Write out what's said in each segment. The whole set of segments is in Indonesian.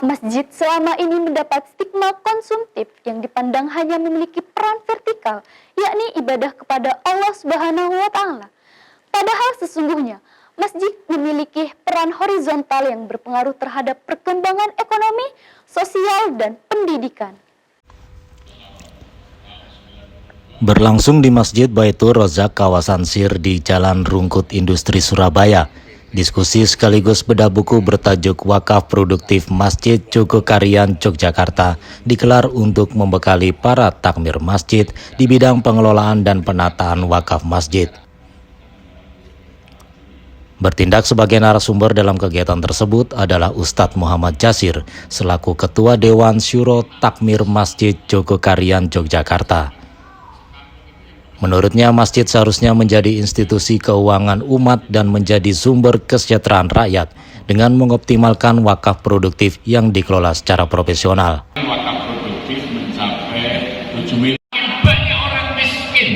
masjid selama ini mendapat stigma konsumtif yang dipandang hanya memiliki peran vertikal, yakni ibadah kepada Allah Subhanahu wa Ta'ala. Padahal sesungguhnya masjid memiliki peran horizontal yang berpengaruh terhadap perkembangan ekonomi, sosial, dan pendidikan. Berlangsung di Masjid Baitur Rozak kawasan Sir di Jalan Rungkut Industri Surabaya, diskusi sekaligus bedah buku bertajuk Wakaf Produktif Masjid Jogokarian Yogyakarta digelar untuk membekali para takmir masjid di bidang pengelolaan dan penataan wakaf masjid. Bertindak sebagai narasumber dalam kegiatan tersebut adalah Ustadz Muhammad Jasir selaku Ketua Dewan Syuro Takmir Masjid Jogokarian Yogyakarta. Menurutnya, masjid seharusnya menjadi institusi keuangan umat dan menjadi sumber kesejahteraan rakyat dengan mengoptimalkan wakaf produktif yang dikelola secara profesional. Wakaf produktif mencapai 7 miliar. Banyak orang miskin.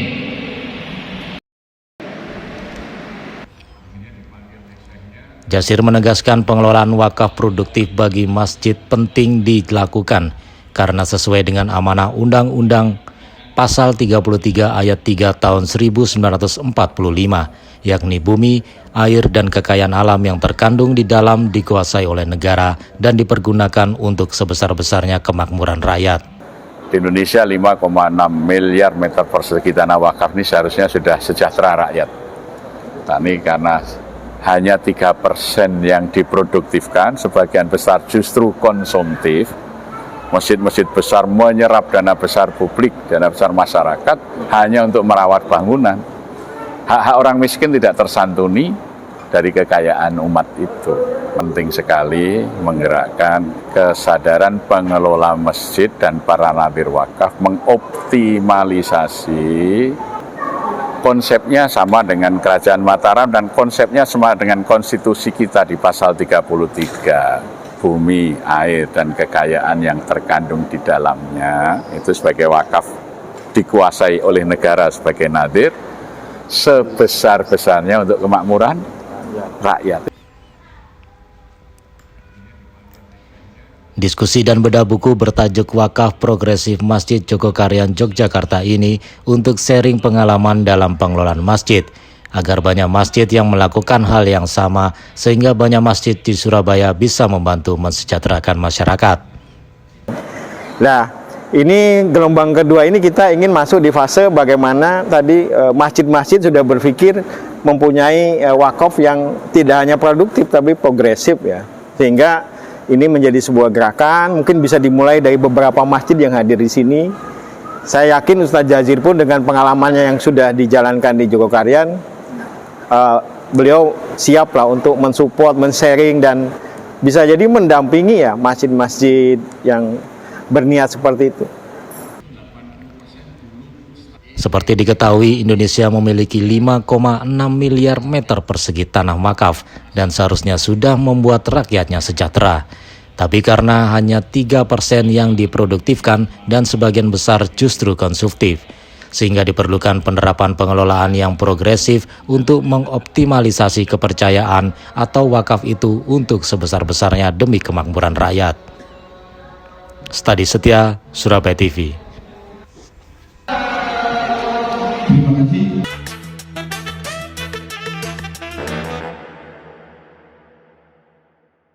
Jasir menegaskan pengelolaan wakaf produktif bagi masjid penting dilakukan karena sesuai dengan amanah Undang-Undang Pasal 33 Ayat 3 tahun 1945, yakni bumi, air, dan kekayaan alam yang terkandung di dalam dikuasai oleh negara dan dipergunakan untuk sebesar-besarnya kemakmuran rakyat. Di Indonesia 5,6 miliar meter persegi tanah wakaf ini seharusnya sudah sejahtera rakyat. Tapi karena hanya 3% yang diproduktifkan, sebagian besar justru konsumtif. Masjid-masjid besar menyerap dana besar publik, dana besar masyarakat hanya untuk merawat bangunan. Hak-hak orang miskin tidak tersantuni dari kekayaan umat itu. Penting sekali menggerakkan kesadaran pengelola masjid dan para nadir wakaf mengoptimalisasi konsepnya sama dengan Kerajaan Mataram dan konsepnya sama dengan konstitusi kita di pasal 33. Bumi, air, dan kekayaan yang terkandung di dalamnya itu sebagai wakaf dikuasai oleh negara sebagai nadir sebesar-besarnya untuk kemakmuran rakyat. Diskusi dan bedah buku bertajuk Wakaf Progresif Masjid Jogokarian Yogyakarta ini untuk sharing pengalaman dalam pengelolaan masjid, agar banyak masjid yang melakukan hal yang sama sehingga banyak masjid di Surabaya bisa membantu mensejahterakan masyarakat. Nah, ini gelombang kedua ini kita ingin masuk di fase bagaimana tadi masjid-masjid sudah berpikir mempunyai wakaf yang tidak hanya produktif tapi progresif ya. Sehingga ini menjadi sebuah gerakan, mungkin bisa dimulai dari beberapa masjid yang hadir di sini. Saya yakin Ustadz Jasir pun dengan pengalamannya yang sudah dijalankan di Jogokarian, beliau siap lah untuk mensupport, men-sharing dan bisa jadi mendampingi ya masjid-masjid yang berniat seperti itu. Seperti diketahui, Indonesia memiliki 5,6 miliar meter persegi tanah wakaf dan seharusnya sudah membuat rakyatnya sejahtera. Tapi karena hanya 3% yang diproduktifkan dan sebagian besar justru konsumtif, sehingga diperlukan penerapan pengelolaan yang progresif untuk mengoptimalisasi kepercayaan atau wakaf itu untuk sebesar-besarnya demi kemakmuran rakyat. Stadi Setia, Surabaya TV. Terima kasih.